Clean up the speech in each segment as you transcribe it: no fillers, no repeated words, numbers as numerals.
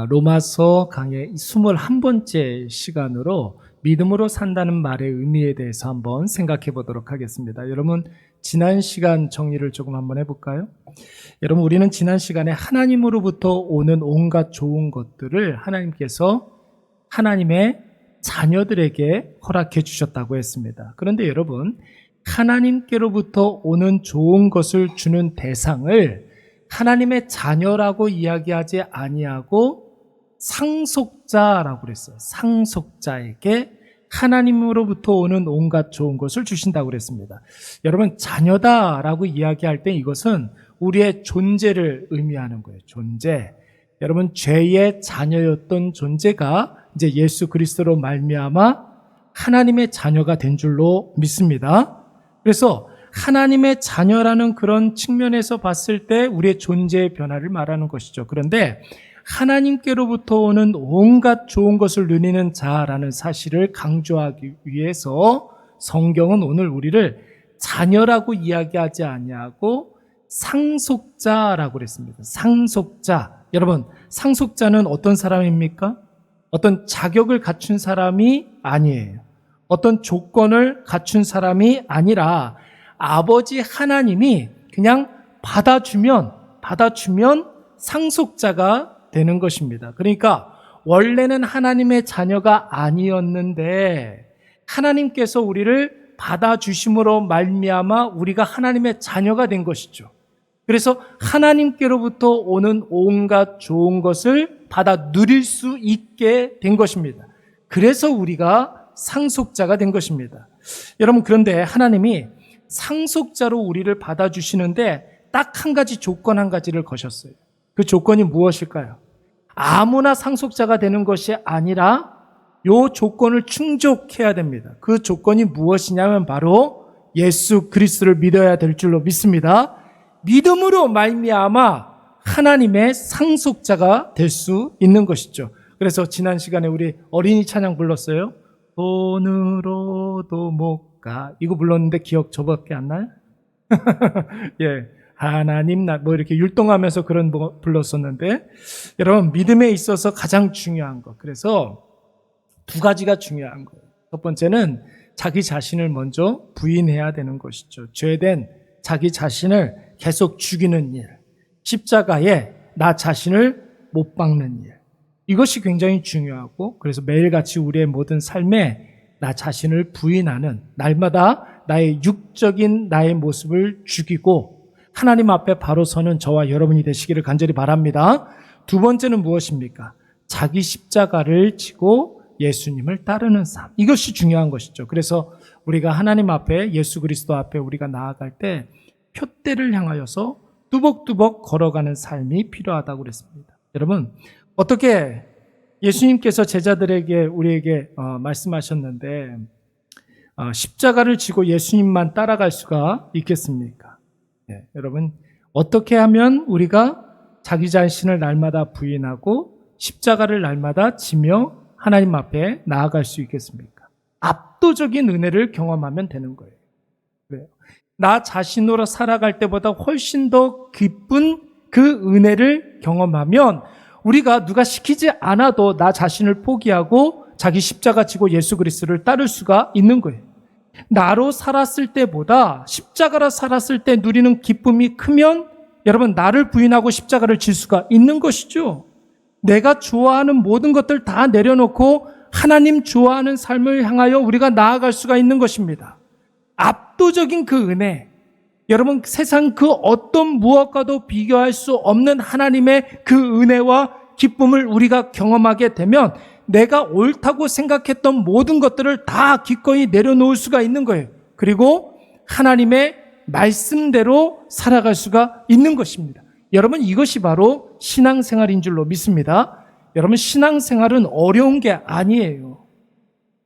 로마서 강의 21번째 시간으로 믿음으로 산다는 말의 의미에 대해서 한번 생각해 보도록 하겠습니다. 여러분, 지난 시간 정리를 조금 한번 해볼까요? 여러분, 우리는 지난 시간에 하나님으로부터 오는 온갖 좋은 것들을 하나님께서 하나님의 자녀들에게 허락해 주셨다고 했습니다. 그런데 여러분, 하나님께로부터 오는 좋은 것을 주는 대상을 하나님의 자녀라고 이야기하지 아니하고 상속자라고 그랬어요. 상속자에게 하나님으로부터 오는 온갖 좋은 것을 주신다고 그랬습니다. 여러분, 자녀다라고 이야기할 때 이것은 우리의 존재를 의미하는 거예요. 존재. 여러분, 죄의 자녀였던 존재가 이제 예수 그리스도로 말미암아 하나님의 자녀가 된 줄로 믿습니다. 그래서 하나님의 자녀라는 그런 측면에서 봤을 때 우리의 존재의 변화를 말하는 것이죠. 그런데 하나님께로부터 오는 온갖 좋은 것을 누리는 자라는 사실을 강조하기 위해서 성경은 오늘 우리를 자녀라고 이야기하지 아니하고 상속자라고 그랬습니다. 상속자. 여러분, 상속자는 어떤 사람입니까? 어떤 자격을 갖춘 사람이 아니에요. 어떤 조건을 갖춘 사람이 아니라 아버지 하나님이 그냥 받아주면 상속자가 되는 것입니다. 그러니까 원래는 하나님의 자녀가 아니었는데 하나님께서 우리를 받아주심으로 말미암아 우리가 하나님의 자녀가 된 것이죠. 그래서 하나님께로부터 오는 온갖 좋은 것을 받아 누릴 수 있게 된 것입니다. 그래서 우리가 상속자가 된 것입니다. 여러분, 그런데 하나님이 상속자로 우리를 받아주시는데 딱 한 가지 조건 한 가지를 거셨어요. 그 조건이 무엇일까요? 아무나 상속자가 되는 것이 아니라 이 조건을 충족해야 됩니다. 그 조건이 무엇이냐면 바로 예수 그리스도를 믿어야 될 줄로 믿습니다. 믿음으로 말미암아 하나님의 상속자가 될 수 있는 것이죠. 그래서 지난 시간에 우리 어린이 찬양 불렀어요. 돈으로도 못 가. 이거 불렀는데 기억 저밖에 안 나요? 예, 하나님 뭐 이렇게 율동하면서 그런 거 불렀었는데, 여러분, 믿음에 있어서 가장 중요한 것, 그래서 두 가지가 중요한 거예요. 첫 번째는 자기 자신을 먼저 부인해야 되는 것이죠. 죄된 자기 자신을 계속 죽이는 일, 십자가에 나 자신을 못 박는 일, 이것이 굉장히 중요하고, 그래서 매일같이 우리의 모든 삶에 나 자신을 부인하는, 날마다 나의 육적인 나의 모습을 죽이고 하나님 앞에 바로 서는 저와 여러분이 되시기를 간절히 바랍니다. 두 번째는 무엇입니까? 자기 십자가를 지고 예수님을 따르는 삶. 이것이 중요한 것이죠. 그래서 우리가 하나님 앞에, 예수 그리스도 앞에 우리가 나아갈 때 표대를 향하여서 뚜벅뚜벅 걸어가는 삶이 필요하다고 그랬습니다. 여러분, 어떻게 예수님께서 제자들에게, 우리에게 말씀하셨는데 십자가를 지고 예수님만 따라갈 수가 있겠습니까? 네, 여러분, 어떻게 하면 우리가 자기 자신을 날마다 부인하고 십자가를 날마다 지며 하나님 앞에 나아갈 수 있겠습니까? 압도적인 은혜를 경험하면 되는 거예요. 그래요. 나 자신으로 살아갈 때보다 훨씬 더 기쁜 그 은혜를 경험하면 우리가 누가 시키지 않아도 나 자신을 포기하고 자기 십자가 지고 예수 그리스도를 따를 수가 있는 거예요. 나로 살았을 때보다 십자가로 살았을 때 누리는 기쁨이 크면 여러분, 나를 부인하고 십자가를 질 수가 있는 것이죠. 내가 좋아하는 모든 것들 다 내려놓고 하나님 좋아하는 삶을 향하여 우리가 나아갈 수가 있는 것입니다. 압도적인 그 은혜, 여러분, 세상 그 어떤 무엇과도 비교할 수 없는 하나님의 그 은혜와 기쁨을 우리가 경험하게 되면 내가 옳다고 생각했던 모든 것들을 다 기꺼이 내려놓을 수가 있는 거예요. 그리고 하나님의 말씀대로 살아갈 수가 있는 것입니다. 여러분, 이것이 바로 신앙생활인 줄로 믿습니다. 여러분, 신앙생활은 어려운 게 아니에요.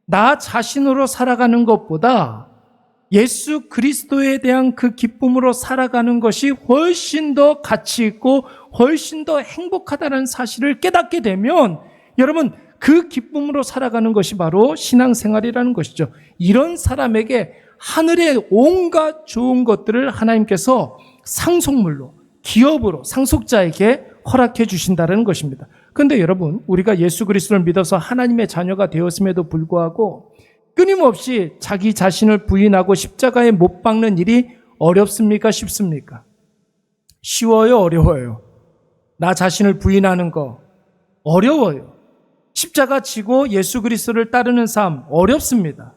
나 자신으로 살아가는 것보다 예수 그리스도에 대한 그 기쁨으로 살아가는 것이 훨씬 더 가치 있고 훨씬 더 행복하다는 사실을 깨닫게 되면 여러분, 그 기쁨으로 살아가는 것이 바로 신앙생활이라는 것이죠. 이런 사람에게 하늘의 온갖 좋은 것들을 하나님께서 상속물로, 기업으로 상속자에게 허락해 주신다는 것입니다. 근데 여러분, 우리가 예수 그리스도를 믿어서 하나님의 자녀가 되었음에도 불구하고 끊임없이 자기 자신을 부인하고 십자가에 못 박는 일이 어렵습니까? 쉽습니까? 쉬워요? 어려워요? 나 자신을 부인하는 거 어려워요. 십자가 지고 예수 그리스도를 따르는 삶 어렵습니다.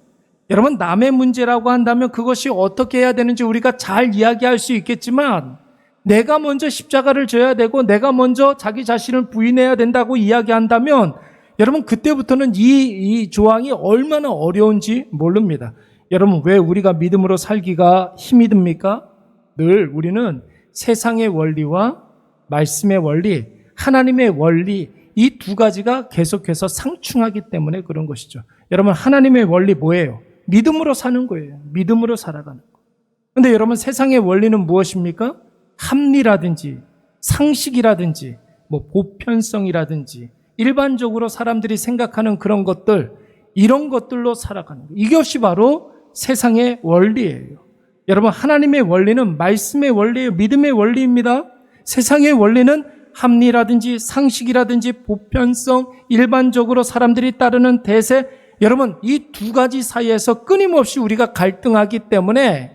여러분, 남의 문제라고 한다면 그것이 어떻게 해야 되는지 우리가 잘 이야기할 수 있겠지만 내가 먼저 십자가를 져야 되고 내가 먼저 자기 자신을 부인해야 된다고 이야기한다면 여러분, 그때부터는 이 조항이 얼마나 어려운지 모릅니다. 여러분, 왜 우리가 믿음으로 살기가 힘이 듭니까? 늘 우리는 세상의 원리와 말씀의 원리, 하나님의 원리, 이 두 가지가 계속해서 상충하기 때문에 그런 것이죠. 여러분, 하나님의 원리 뭐예요? 믿음으로 사는 거예요. 믿음으로 살아가는 거. 그런데 여러분, 세상의 원리는 무엇입니까? 합리라든지 상식이라든지 보편성이라든지 일반적으로 사람들이 생각하는 그런 것들, 이런 것들로 살아가는 거예요. 이것이 바로 세상의 원리예요. 여러분, 하나님의 원리는 말씀의 원리예요. 믿음의 원리입니다. 세상의 원리는 합리라든지 상식이라든지 보편성, 일반적으로 사람들이 따르는 대세, 여러분, 이 두 가지 사이에서 끊임없이 우리가 갈등하기 때문에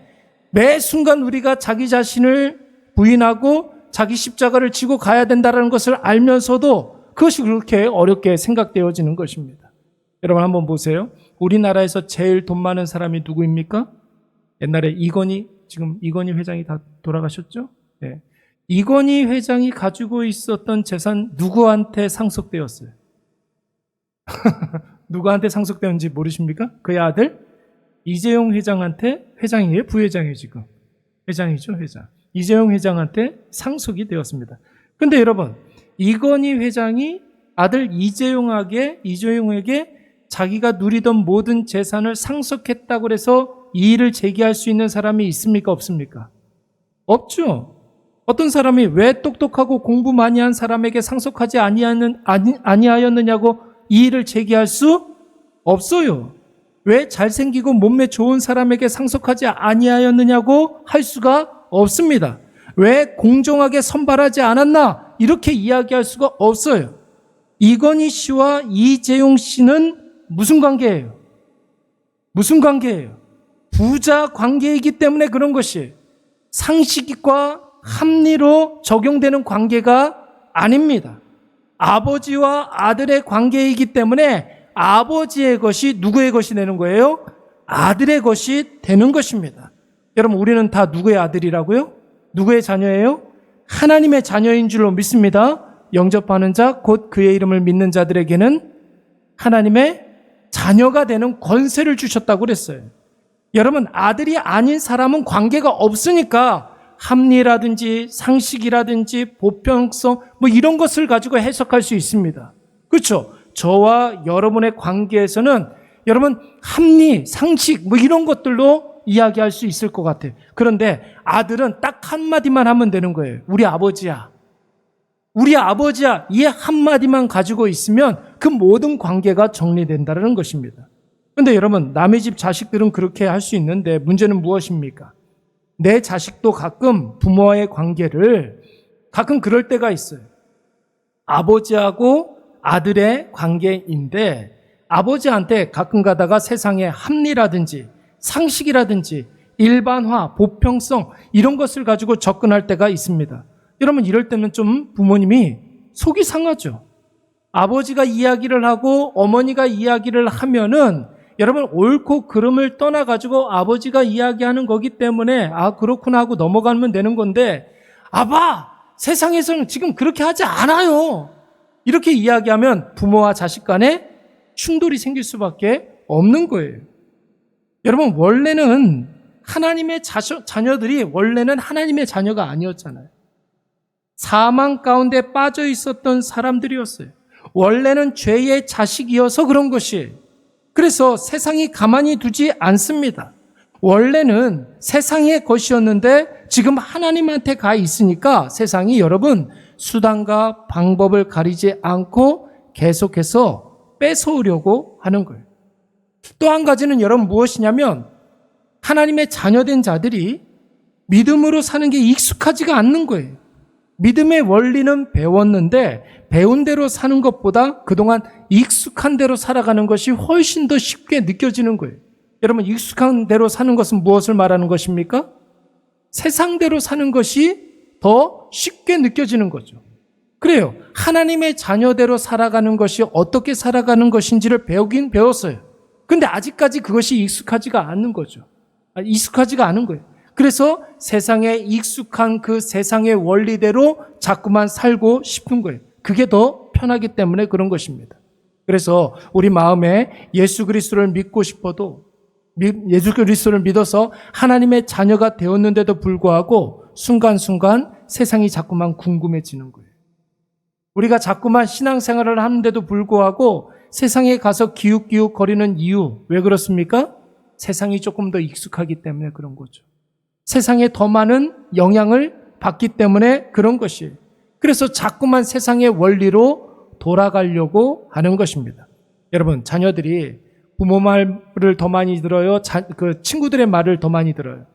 매 순간 우리가 자기 자신을 부인하고 자기 십자가를 지고 가야 된다는 것을 알면서도 그것이 그렇게 어렵게 생각되어지는 것입니다. 여러분, 한번 보세요. 우리나라에서 제일 돈 많은 사람이 누구입니까? 옛날에 지금 이건희 회장이 다 돌아가셨죠? 네. 이건희 회장이 가지고 있었던 재산 누구한테 상속되었어요? 누구한테 상속되었는지 모르십니까? 그의 아들 이재용 회장한테, 회장이에요? 부회장이에요? 지금 회장이죠, 회장. 이재용 회장한테 상속이 되었습니다. 근데 여러분, 이건희 회장이 아들 이재용에게 자기가 누리던 모든 재산을 상속했다고 해서 이의를 제기할 수 있는 사람이 있습니까? 없습니까? 없죠. 어떤 사람이 왜 똑똑하고 공부 많이 한 사람에게 상속하지 아니하였느냐고 이의를 제기할 수 없어요. 왜 잘생기고 몸매 좋은 사람에게 상속하지 아니하였느냐고 할 수가 없습니다. 왜 공정하게 선발하지 않았나? 이렇게 이야기할 수가 없어요. 이건희 씨와 이재용 씨는 무슨 관계예요? 무슨 관계예요? 부자 관계이기 때문에 그런 것이 상식과 합리로 적용되는 관계가 아닙니다. 아버지와 아들의 관계이기 때문에 아버지의 것이 누구의 것이 되는 거예요? 아들의 것이 되는 것입니다. 여러분, 우리는 다 누구의 아들이라고요? 누구의 자녀예요? 하나님의 자녀인 줄로 믿습니다. 영접하는 자, 곧 그의 이름을 믿는 자들에게는 하나님의 자녀가 되는 권세를 주셨다고 그랬어요. 여러분, 아들이 아닌 사람은 관계가 없으니까 합리라든지 상식이라든지 보편성 이런 것을 가지고 해석할 수 있습니다. 그렇죠? 저와 여러분의 관계에서는 여러분 합리, 상식 이런 것들로 이야기할 수 있을 것 같아요. 그런데 아들은 딱 한마디만 하면 되는 거예요. 우리 아버지야. 우리 아버지야. 이 한마디만 가지고 있으면 그 모든 관계가 정리된다는 것입니다. 그런데 여러분, 남의 집 자식들은 그렇게 할 수 있는데 문제는 무엇입니까? 내 자식도 가끔 부모와의 관계를 가끔 그럴 때가 있어요. 아버지하고 아들의 관계인데 아버지한테 가끔 가다가 세상의 합리라든지 상식이라든지 일반화, 보편성 이런 것을 가지고 접근할 때가 있습니다. 여러분, 이럴 때는 좀 부모님이 속이 상하죠. 아버지가 이야기를 하고 어머니가 이야기를 하면은 여러분 옳고 그름을 떠나가지고 아버지가 이야기하는 거기 때문에 그렇구나 하고 넘어가면 되는 건데 아빠, 세상에서는 지금 그렇게 하지 않아요. 이렇게 이야기하면 부모와 자식 간에 충돌이 생길 수밖에 없는 거예요. 여러분, 원래는 하나님의 자녀들이 원래는 하나님의 자녀가 아니었잖아요. 사망 가운데 빠져 있었던 사람들이었어요. 원래는 죄의 자식이어서 그런 것이. 그래서 세상이 가만히 두지 않습니다. 원래는 세상의 것이었는데 지금 하나님한테 가 있으니까 세상이 여러분 수단과 방법을 가리지 않고 계속해서 뺏어오려고 하는 거예요. 또 한 가지는 여러분 무엇이냐면 하나님의 자녀된 자들이 믿음으로 사는 게 익숙하지가 않는 거예요. 믿음의 원리는 배웠는데 배운 대로 사는 것보다 그동안 익숙한 대로 살아가는 것이 훨씬 더 쉽게 느껴지는 거예요. 여러분, 익숙한 대로 사는 것은 무엇을 말하는 것입니까? 세상대로 사는 것이 더 쉽게 느껴지는 거죠. 그래요. 하나님의 자녀대로 살아가는 것이 어떻게 살아가는 것인지를 배우긴 배웠어요. 근데 아직까지 그것이 익숙하지가 않는 거죠. 익숙하지가 않은 거예요. 그래서 세상에 익숙한 그 세상의 원리대로 자꾸만 살고 싶은 거예요. 그게 더 편하기 때문에 그런 것입니다. 그래서 우리 마음에 예수 그리스도를 믿고 싶어도 예수 그리스도를 믿어서 하나님의 자녀가 되었는데도 불구하고 순간순간 세상이 자꾸만 궁금해지는 거예요. 우리가 자꾸만 신앙생활을 하는데도 불구하고 세상에 가서 기웃기웃 거리는 이유, 왜 그렇습니까? 세상이 조금 더 익숙하기 때문에 그런 거죠. 세상에 더 많은 영향을 받기 때문에 그런 것이에요. 그래서 자꾸만 세상의 원리로 돌아가려고 하는 것입니다. 여러분, 자녀들이 부모 말을 더 많이 들어요? 친구들의 말을 더 많이 들어요?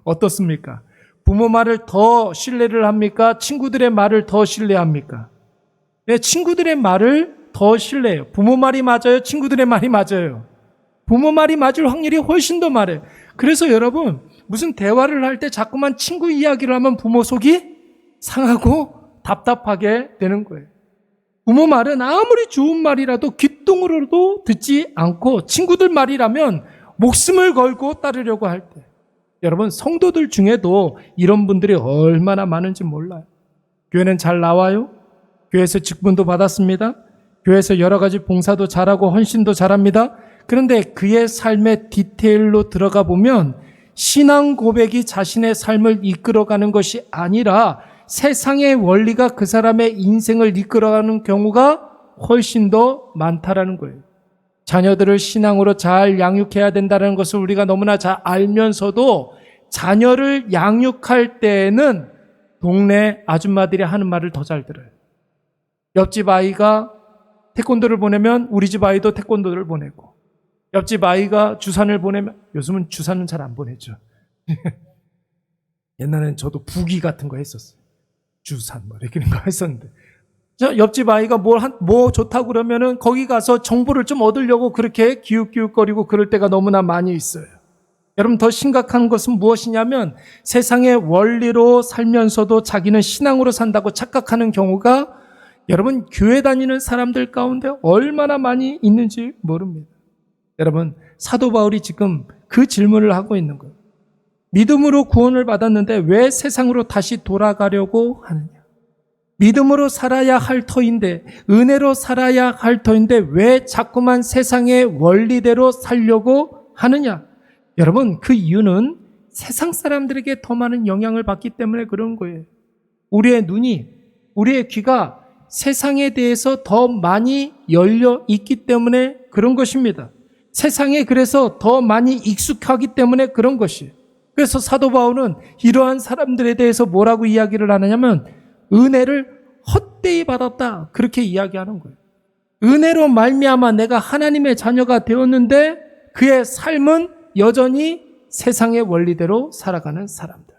어떻습니까? 부모 말을 더 신뢰를 합니까? 친구들의 말을 더 신뢰합니까? 네, 친구들의 말을 더 신뢰해요. 부모 말이 맞아요? 친구들의 말이 맞아요? 부모 말이 맞을 확률이 훨씬 더 많아요. 그래서 여러분, 무슨 대화를 할 때 자꾸만 친구 이야기를 하면 부모 속이 상하고 답답하게 되는 거예요. 부모 말은 아무리 좋은 말이라도 귓등으로도 듣지 않고 친구들 말이라면 목숨을 걸고 따르려고 할 때, 여러분, 성도들 중에도 이런 분들이 얼마나 많은지 몰라요. 교회는 잘 나와요. 교회에서 직분도 받았습니다. 교회에서 여러 가지 봉사도 잘하고 헌신도 잘합니다. 그런데 그의 삶의 디테일로 들어가 보면 신앙 고백이 자신의 삶을 이끌어가는 것이 아니라 세상의 원리가 그 사람의 인생을 이끌어가는 경우가 훨씬 더 많다라는 거예요. 자녀들을 신앙으로 잘 양육해야 된다는 것을 우리가 너무나 잘 알면서도 자녀를 양육할 때에는 동네 아줌마들이 하는 말을 더 잘 들어요. 옆집 아이가 태권도를 보내면 우리 집 아이도 태권도를 보내고, 옆집 아이가 주산을 보내면, 요즘은 주산은 잘 안 보내죠. 옛날에는 저도 부기 같은 거 했었어요. 주산 뭐 이렇게 거 했었는데, 옆집 아이가 뭐 좋다고 그러면은 거기 가서 정보를 좀 얻으려고 그렇게 기웃기웃거리고 그럴 때가 너무나 많이 있어요. 여러분, 더 심각한 것은 무엇이냐면 세상의 원리로 살면서도 자기는 신앙으로 산다고 착각하는 경우가 여러분, 교회 다니는 사람들 가운데 얼마나 많이 있는지 모릅니다. 여러분, 사도 바울이 지금 그 질문을 하고 있는 거예요. 믿음으로 구원을 받았는데 왜 세상으로 다시 돌아가려고 하느냐? 믿음으로 살아야 할 터인데, 은혜로 살아야 할 터인데 왜 자꾸만 세상의 원리대로 살려고 하느냐? 여러분, 그 이유는 세상 사람들에게 더 많은 영향을 받기 때문에 그런 거예요. 우리의 눈이, 우리의 귀가 세상에 대해서 더 많이 열려 있기 때문에 그런 것입니다. 세상에 그래서 더 많이 익숙하기 때문에 그런 것이에요. 그래서 사도 바울은 이러한 사람들에 대해서 뭐라고 이야기를 하느냐면 은혜를 헛되이 받았다, 그렇게 이야기하는 거예요. 은혜로 말미암아 내가 하나님의 자녀가 되었는데 그의 삶은 여전히 세상의 원리대로 살아가는 사람들.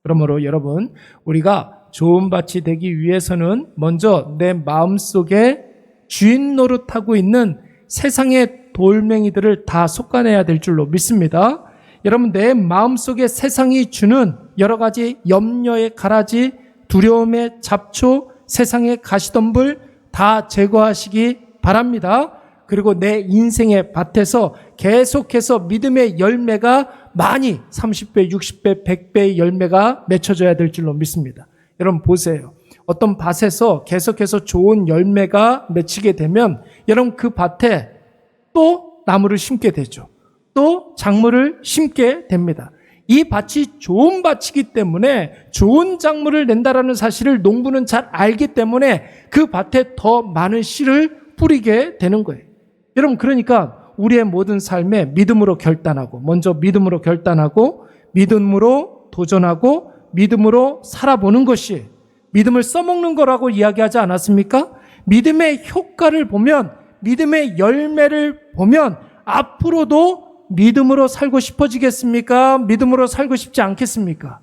그러므로 여러분, 우리가 좋은 밭이 되기 위해서는 먼저 내 마음속에 주인 노릇하고 있는 세상의 돌멩이들을 다 솎아내야 될 줄로 믿습니다. 여러분, 내 마음속에 세상이 주는 여러 가지 염려의 가라지, 두려움의 잡초, 세상의 가시덤불 다 제거하시기 바랍니다. 그리고 내 인생의 밭에서 계속해서 믿음의 열매가 많이 30배, 60배, 100배의 열매가 맺혀져야 될 줄로 믿습니다. 여러분 보세요. 어떤 밭에서 계속해서 좋은 열매가 맺히게 되면 여러분 그 밭에 또 나무를 심게 되죠. 또 작물을 심게 됩니다. 이 밭이 좋은 밭이기 때문에 좋은 작물을 낸다라는 사실을 농부는 잘 알기 때문에 그 밭에 더 많은 씨를 뿌리게 되는 거예요. 여러분, 그러니까 우리의 모든 삶에 믿음으로 결단하고, 먼저 믿음으로 결단하고, 믿음으로 도전하고, 믿음으로 살아보는 것이 믿음을 써먹는 거라고 이야기하지 않았습니까? 믿음의 효과를 보면, 믿음의 열매를 보면 앞으로도 믿음으로 살고 싶어지겠습니까? 믿음으로 살고 싶지 않겠습니까?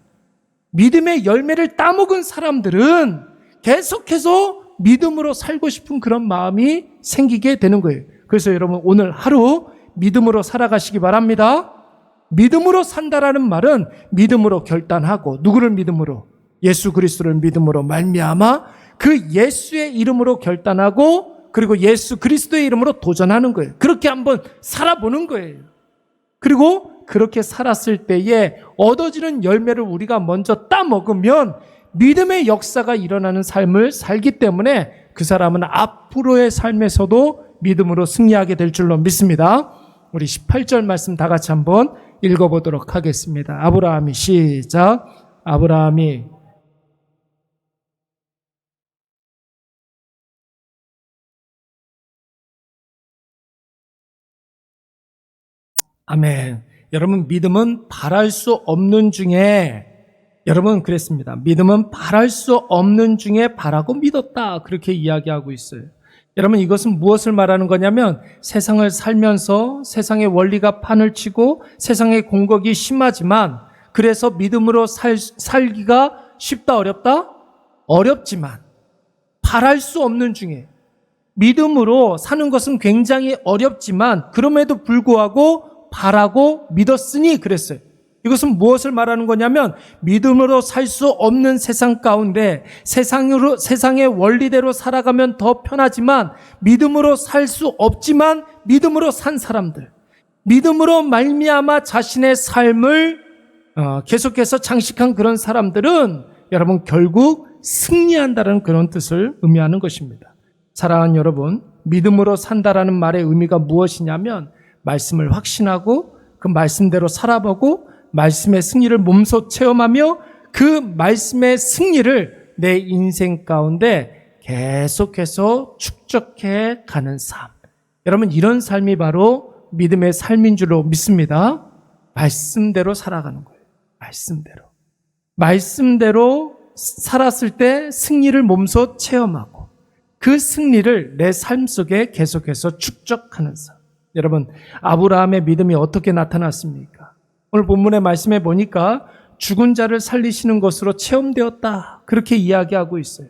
믿음의 열매를 따먹은 사람들은 계속해서 믿음으로 살고 싶은 그런 마음이 생기게 되는 거예요. 그래서 여러분 오늘 하루 믿음으로 살아가시기 바랍니다. 믿음으로 산다라는 말은 믿음으로 결단하고, 누구를 믿음으로? 예수 그리스도를 믿음으로 말미암아 그 예수의 이름으로 결단하고, 그리고 예수 그리스도의 이름으로 도전하는 거예요. 그렇게 한번 살아보는 거예요. 그리고 그렇게 살았을 때에 얻어지는 열매를 우리가 먼저 따먹으면 믿음의 역사가 일어나는 삶을 살기 때문에 그 사람은 앞으로의 삶에서도 믿음으로 승리하게 될 줄로 믿습니다. 우리 18절 말씀 다 같이 한번 읽어보도록 하겠습니다. 아브라함이, 시작. 아브라함이 아멘. 여러분, 믿음은 바랄 수 없는 중에, 여러분 그랬습니다. 믿음은 바랄 수 없는 중에 바라고 믿었다. 그렇게 이야기하고 있어요. 여러분, 이것은 무엇을 말하는 거냐면 세상을 살면서 세상의 원리가 판을 치고 세상의 공격이 심하지만, 그래서 믿음으로 살기가 쉽다, 어렵다? 어렵지만 바랄 수 없는 중에, 믿음으로 사는 것은 굉장히 어렵지만 그럼에도 불구하고 바라고 믿었으니 그랬어요. 이것은 무엇을 말하는 거냐면 믿음으로 살 수 없는 세상 가운데 세상의 원리대로 살아가면 더 편하지만 믿음으로 살 수 없지만 믿음으로 산 사람들, 믿음으로 말미암아 자신의 삶을 계속해서 장식한 그런 사람들은 여러분 결국 승리한다는 그런 뜻을 의미하는 것입니다. 사랑하는 여러분, 믿음으로 산다라는 말의 의미가 무엇이냐면 말씀을 확신하고 그 말씀대로 살아보고 말씀의 승리를 몸소 체험하며 그 말씀의 승리를 내 인생 가운데 계속해서 축적해 가는 삶. 여러분, 이런 삶이 바로 믿음의 삶인 줄로 믿습니다. 말씀대로 살아가는 거예요. 말씀대로 살았을 때 승리를 몸소 체험하고 그 승리를 내 삶 속에 계속해서 축적하는 삶. 여러분, 아브라함의 믿음이 어떻게 나타났습니까? 오늘 본문의 말씀에 보니까 죽은 자를 살리시는 것으로 체험되었다. 그렇게 이야기하고 있어요.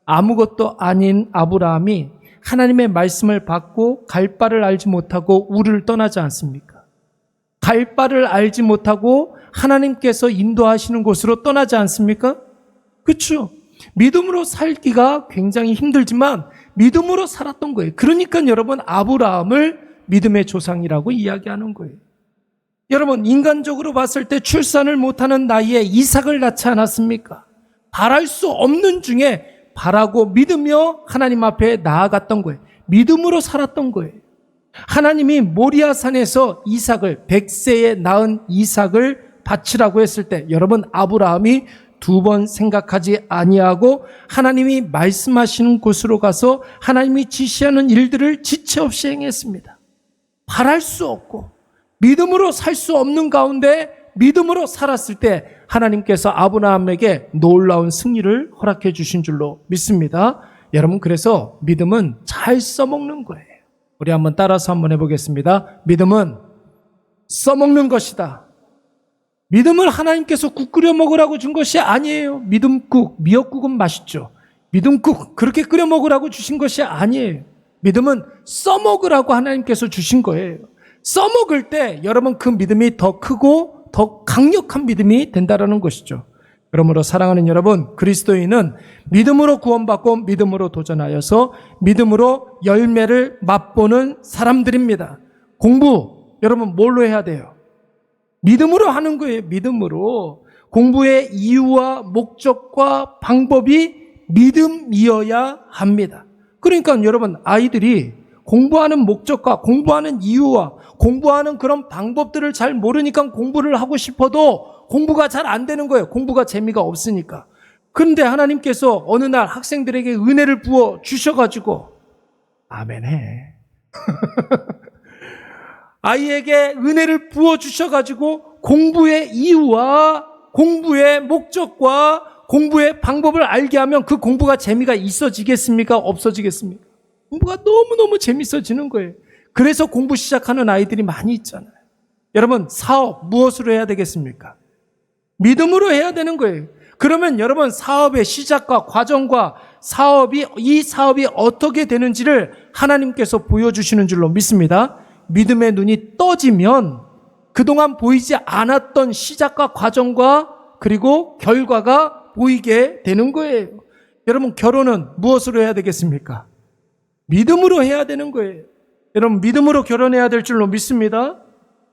아무것도 아닌 아브라함이 하나님의 말씀을 받고 갈 바를 알지 못하고 우르를 떠나지 않습니까? 갈 바를 알지 못하고 하나님께서 인도하시는 곳으로 떠나지 않습니까? 그렇죠? 믿음으로 살기가 굉장히 힘들지만 믿음으로 살았던 거예요. 그러니까 여러분, 아브라함을 믿음의 조상이라고 이야기하는 거예요. 여러분, 인간적으로 봤을 때 출산을 못하는 나이에 이삭을 낳지 않았습니까? 바랄 수 없는 중에 바라고 믿으며 하나님 앞에 나아갔던 거예요. 믿음으로 살았던 거예요. 하나님이 모리아산에서 이삭을, 100세에 낳은 이삭을 바치라고 했을 때 여러분, 아브라함이 두 번 생각하지 아니하고 하나님이 말씀하시는 곳으로 가서 하나님이 지시하는 일들을 지체 없이 행했습니다. 바랄 수 없고 믿음으로 살 수 없는 가운데 믿음으로 살았을 때 하나님께서 아브라함에게 놀라운 승리를 허락해 주신 줄로 믿습니다. 여러분, 그래서 믿음은 잘 써먹는 거예요. 우리 한번 따라서 한번 해보겠습니다. 믿음은 써먹는 것이다. 믿음을 하나님께서 국 끓여 먹으라고 준 것이 아니에요. 믿음국, 미역국은 맛있죠. 믿음국 그렇게 끓여 먹으라고 주신 것이 아니에요. 믿음은 써먹으라고 하나님께서 주신 거예요. 써먹을 때 여러분 그 믿음이 더 크고 더 강력한 믿음이 된다는 것이죠. 그러므로 사랑하는 여러분, 그리스도인은 믿음으로 구원받고 믿음으로 도전하여서 믿음으로 열매를 맛보는 사람들입니다. 공부, 여러분 뭘로 해야 돼요? 믿음으로 하는 거예요. 믿음으로. 공부의 이유와 목적과 방법이 믿음이어야 합니다. 그러니까 여러분, 아이들이 공부하는 목적과 공부하는 이유와 공부하는 그런 방법들을 잘 모르니까 공부를 하고 싶어도 공부가 잘 안 되는 거예요. 공부가 재미가 없으니까. 그런데 하나님께서 어느 날 학생들에게 은혜를 부어 주셔가지고 아멘 해. 아이에게 은혜를 부어 주셔가지고 공부의 이유와 공부의 목적과 공부의 방법을 알게 하면 그 공부가 재미가 있어지겠습니까? 없어지겠습니까? 공부가 너무너무 재밌어지는 거예요. 그래서 공부 시작하는 아이들이 많이 있잖아요. 여러분, 사업 무엇으로 해야 되겠습니까? 믿음으로 해야 되는 거예요. 그러면 여러분 사업의 시작과 과정과 이 사업이 어떻게 되는지를 하나님께서 보여주시는 줄로 믿습니다. 믿음의 눈이 떠지면 그동안 보이지 않았던 시작과 과정과 그리고 결과가 보이게 되는 거예요. 여러분 결혼은 무엇으로 해야 되겠습니까? 믿음으로 해야 되는 거예요. 여러분 믿음으로 결혼해야 될 줄로 믿습니다.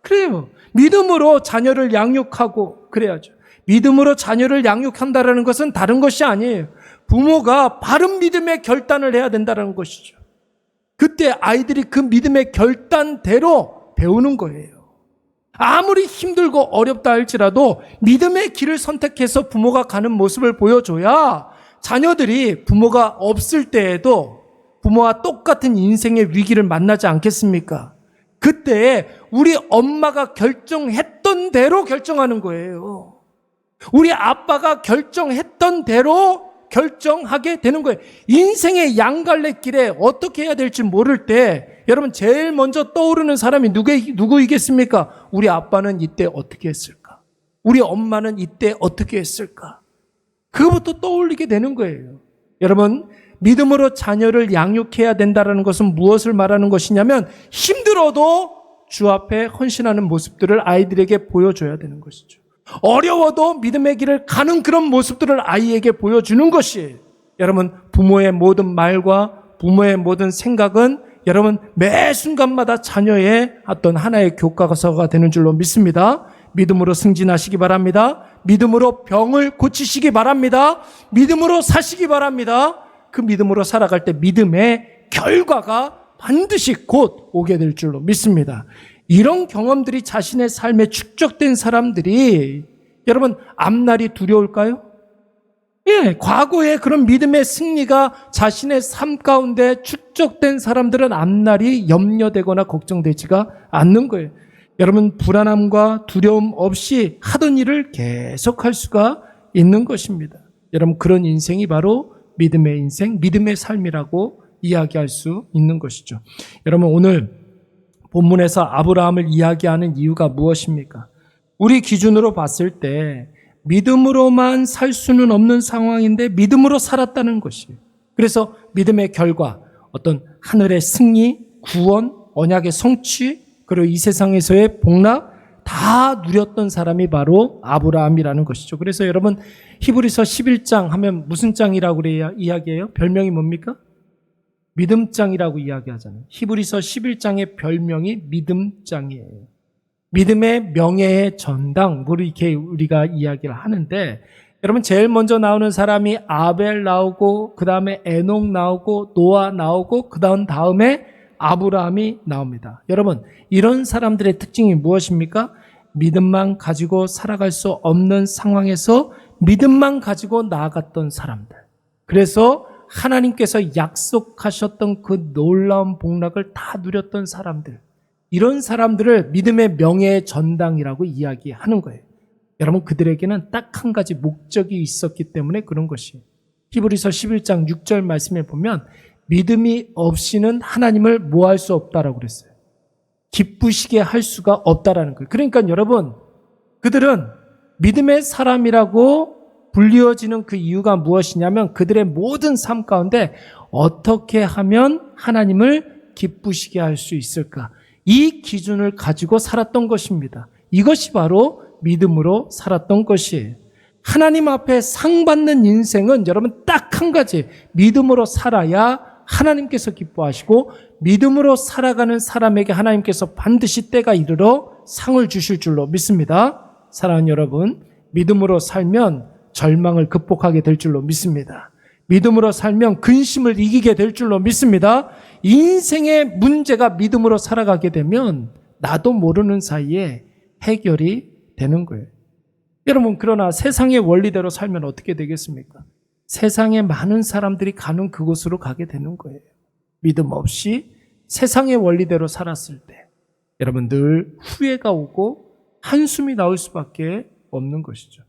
그래요. 믿음으로 자녀를 양육하고 그래야죠. 믿음으로 자녀를 양육한다는 것은 다른 것이 아니에요. 부모가 바른 믿음의 결단을 해야 된다는 것이죠. 그때 아이들이 그 믿음의 결단대로 배우는 거예요. 아무리 힘들고 어렵다 할지라도 믿음의 길을 선택해서 부모가 가는 모습을 보여줘야 자녀들이 부모가 없을 때에도 부모와 똑같은 인생의 위기를 만나지 않겠습니까? 그때 우리 엄마가 결정했던 대로 결정하는 거예요. 우리 아빠가 결정했던 대로 결정하게 되는 거예요. 인생의 양갈래길에 어떻게 해야 될지 모를 때 여러분 제일 먼저 떠오르는 사람이 누구이겠습니까? 우리 아빠는 이때 어떻게 했을까? 우리 엄마는 이때 어떻게 했을까? 그것부터 떠올리게 되는 거예요. 여러분 믿음으로 자녀를 양육해야 된다는 것은 무엇을 말하는 것이냐면 힘들어도 주 앞에 헌신하는 모습들을 아이들에게 보여줘야 되는 것이죠. 어려워도 믿음의 길을 가는 그런 모습들을 아이에게 보여주는 것이 여러분 부모의 모든 말과 부모의 모든 생각은 여러분 매 순간마다 자녀의 어떤 하나의 교과서가 되는 줄로 믿습니다. 믿음으로 승진하시기 바랍니다. 믿음으로 병을 고치시기 바랍니다. 믿음으로 사시기 바랍니다. 그 믿음으로 살아갈 때 믿음의 결과가 반드시 곧 오게 될 줄로 믿습니다. 이런 경험들이 자신의 삶에 축적된 사람들이 여러분 앞날이 두려울까요? 예, 과거에 그런 믿음의 승리가 자신의 삶 가운데 축적된 사람들은 앞날이 염려되거나 걱정되지가 않는 거예요. 여러분 불안함과 두려움 없이 하던 일을 계속할 수가 있는 것입니다. 여러분 그런 인생이 바로 믿음의 인생, 믿음의 삶이라고 이야기할 수 있는 것이죠. 여러분 오늘 본문에서 아브라함을 이야기하는 이유가 무엇입니까? 우리 기준으로 봤을 때 믿음으로만 살 수는 없는 상황인데 믿음으로 살았다는 것이에요. 그래서 믿음의 결과, 어떤 하늘의 승리, 구원, 언약의 성취, 그리고 이 세상에서의 복락 다 누렸던 사람이 바로 아브라함이라는 것이죠. 그래서 여러분 히브리서 11장 하면 무슨 장이라고 그래야 이야기해요? 별명이 뭡니까? 믿음장이라고 이야기하잖아요. 히브리서 11장의 별명이 믿음장이에요. 믿음의 명예의 전당, 이렇게 우리가 이야기를 하는데, 여러분 제일 먼저 나오는 사람이 아벨 나오고, 그 다음에 에녹 나오고, 노아 나오고, 그 다음에 아브라함이 나옵니다. 여러분 이런 사람들의 특징이 무엇입니까? 믿음만 가지고 살아갈 수 없는 상황에서 믿음만 가지고 나아갔던 사람들. 그래서 하나님께서 약속하셨던 그 놀라운 복락을 다 누렸던 사람들, 이런 사람들을 믿음의 명예의 전당이라고 이야기하는 거예요. 여러분 그들에게는 딱 한 가지 목적이 있었기 때문에 그런 것이에요. 히브리서 11장 6절 말씀에 보면 믿음이 없이는 하나님을 뭐 할 수 없다라고 그랬어요. 기쁘시게 할 수가 없다라는 거예요. 그러니까 여러분 그들은 믿음의 사람이라고 불리어지는 그 이유가 무엇이냐면 그들의 모든 삶 가운데 어떻게 하면 하나님을 기쁘시게 할 수 있을까? 이 기준을 가지고 살았던 것입니다. 이것이 바로 믿음으로 살았던 것이에요. 하나님 앞에 상 받는 인생은 여러분 딱 한 가지, 믿음으로 살아야 하나님께서 기뻐하시고 믿음으로 살아가는 사람에게 하나님께서 반드시 때가 이르러 상을 주실 줄로 믿습니다. 사랑하는 여러분, 믿음으로 살면 절망을 극복하게 될 줄로 믿습니다. 믿음으로 살면 근심을 이기게 될 줄로 믿습니다. 인생의 문제가 믿음으로 살아가게 되면 나도 모르는 사이에 해결이 되는 거예요. 여러분 그러나 세상의 원리대로 살면 어떻게 되겠습니까? 세상에 많은 사람들이 가는 그곳으로 가게 되는 거예요. 믿음 없이 세상의 원리대로 살았을 때 여러분 늘 후회가 오고 한숨이 나올 수밖에 없는 것이죠.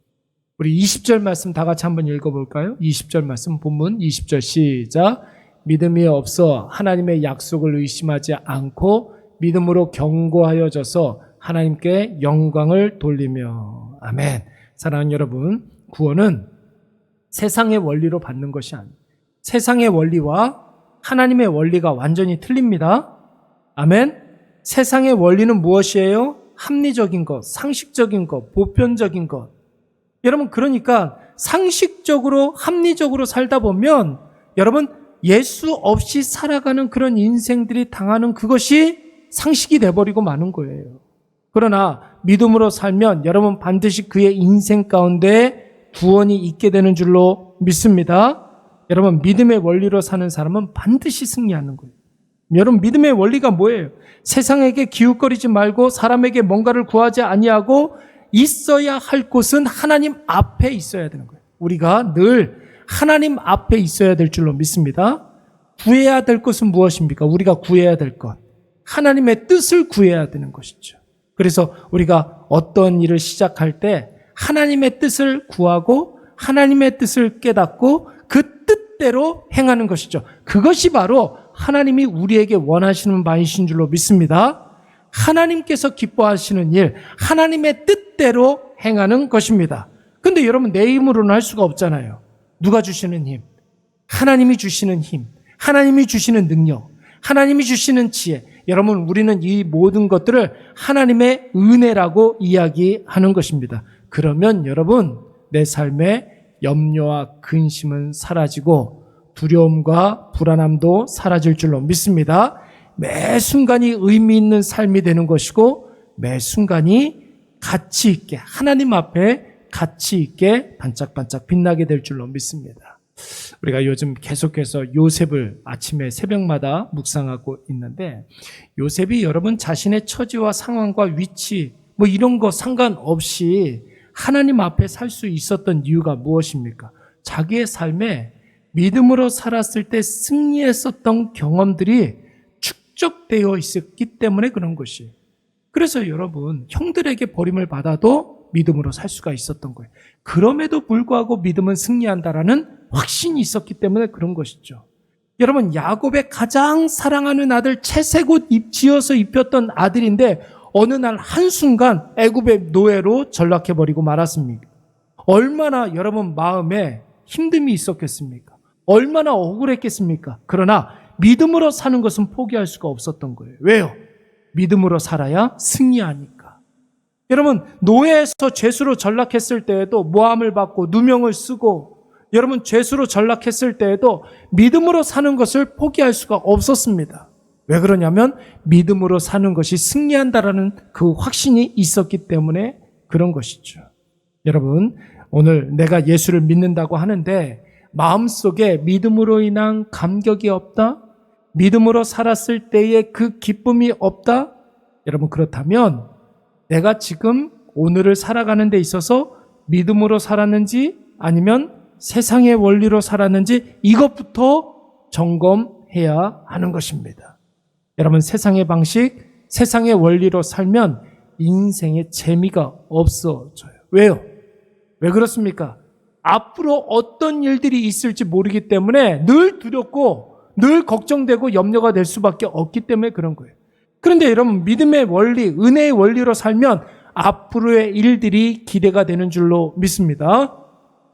우리 20절 말씀 다 같이 한번 읽어볼까요? 20절 말씀 본문 20절 시작. 믿음이 없어 하나님의 약속을 의심하지 않고 믿음으로 견고하여져서 하나님께 영광을 돌리며. 아멘. 사랑하는 여러분, 구원은 세상의 원리로 받는 것이 아니에요. 세상의 원리와 하나님의 원리가 완전히 틀립니다. 아멘. 세상의 원리는 무엇이에요? 합리적인 것, 상식적인 것, 보편적인 것. 여러분, 그러니까 상식적으로, 합리적으로 살다 보면 여러분, 예수 없이 살아가는 그런 인생들이 당하는 그것이 상식이 돼버리고 마는 거예요. 그러나 믿음으로 살면 여러분 반드시 그의 인생 가운데 구원이 있게 되는 줄로 믿습니다. 여러분, 믿음의 원리로 사는 사람은 반드시 승리하는 거예요. 여러분, 믿음의 원리가 뭐예요? 세상에게 기웃거리지 말고 사람에게 뭔가를 구하지 아니하고 있어야 할 곳은 하나님 앞에 있어야 되는 거예요. 우리가 늘 하나님 앞에 있어야 될 줄로 믿습니다. 구해야 될 것은 무엇입니까? 우리가 구해야 될 것. 하나님의 뜻을 구해야 되는 것이죠. 그래서 우리가 어떤 일을 시작할 때 하나님의 뜻을 구하고 하나님의 뜻을 깨닫고 그 뜻대로 행하는 것이죠. 그것이 바로 하나님이 우리에게 원하시는 바이신 줄로 믿습니다. 하나님께서 기뻐하시는 일, 하나님의 뜻대로 행하는 것입니다. 근데 여러분, 내 힘으로는 할 수가 없잖아요. 누가 주시는 힘? 하나님이 주시는 힘, 하나님이 주시는 능력, 하나님이 주시는 지혜. 여러분, 우리는 이 모든 것들을 하나님의 은혜라고 이야기하는 것입니다. 그러면 여러분, 내 삶에 염려와 근심은 사라지고 두려움과 불안함도 사라질 줄로 믿습니다. 매 순간이 의미 있는 삶이 되는 것이고 매 순간이 가치 있게, 하나님 앞에 가치 있게 반짝반짝 빛나게 될 줄로 믿습니다. 우리가 요즘 계속해서 요셉을 아침에 새벽마다 묵상하고 있는데, 요셉이 여러분 자신의 처지와 상황과 위치 이런 거 상관없이 하나님 앞에 살 수 있었던 이유가 무엇입니까? 자기의 삶에 믿음으로 살았을 때 승리했었던 경험들이 축적되어 있었기 때문에 그런 것이에요. 그래서 여러분, 형들에게 버림을 받아도 믿음으로 살 수가 있었던 거예요. 그럼에도 불구하고 믿음은 승리한다라는 확신이 있었기 때문에 그런 것이죠. 여러분, 야곱의 가장 사랑하는 아들 채색옷 지어서 입혔던 아들인데 어느 날 한순간 애굽의 노예로 전락해버리고 말았습니다. 얼마나 여러분 마음에 힘듦이 있었겠습니까? 얼마나 억울했겠습니까? 그러나 믿음으로 사는 것은 포기할 수가 없었던 거예요. 왜요? 믿음으로 살아야 승리하니까. 여러분, 노예에서 죄수로 전락했을 때에도 모함을 받고 누명을 쓰고, 여러분 죄수로 전락했을 때에도 믿음으로 사는 것을 포기할 수가 없었습니다. 왜 그러냐면 믿음으로 사는 것이 승리한다라는 그 확신이 있었기 때문에 그런 것이죠. 여러분, 오늘 내가 예수를 믿는다고 하는데 마음속에 믿음으로 인한 감격이 없다? 믿음으로 살았을 때의 그 기쁨이 없다? 여러분, 그렇다면 내가 지금 오늘을 살아가는 데 있어서 믿음으로 살았는지 아니면 세상의 원리로 살았는지 이것부터 점검해야 하는 것입니다. 여러분, 세상의 방식, 세상의 원리로 살면 인생의 재미가 없어져요. 왜요? 왜 그렇습니까? 앞으로 어떤 일들이 있을지 모르기 때문에 늘 두렵고 늘 걱정되고 염려가 될 수밖에 없기 때문에 그런 거예요. 그런데 여러분, 믿음의 원리, 은혜의 원리로 살면 앞으로의 일들이 기대가 되는 줄로 믿습니다.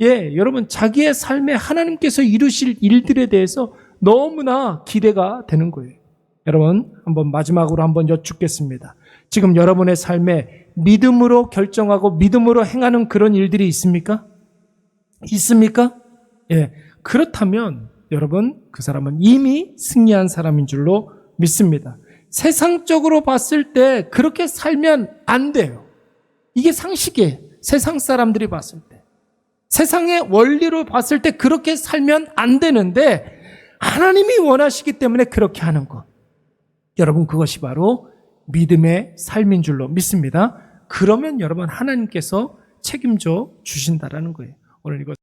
여러분, 자기의 삶에 하나님께서 이루실 일들에 대해서 너무나 기대가 되는 거예요. 여러분, 한번 마지막으로 한번 여쭙겠습니다. 지금 여러분의 삶에 믿음으로 결정하고 믿음으로 행하는 그런 일들이 있습니까? 있습니까? 그렇다면 여러분, 그 사람은 이미 승리한 사람인 줄로 믿습니다. 세상적으로 봤을 때 그렇게 살면 안 돼요. 이게 상식이에요. 세상 사람들이 봤을 때. 세상의 원리로 봤을 때 그렇게 살면 안 되는데 하나님이 원하시기 때문에 그렇게 하는 것. 여러분, 그것이 바로 믿음의 삶인 줄로 믿습니다. 그러면 여러분, 하나님께서 책임져 주신다라는 거예요. 오늘 이거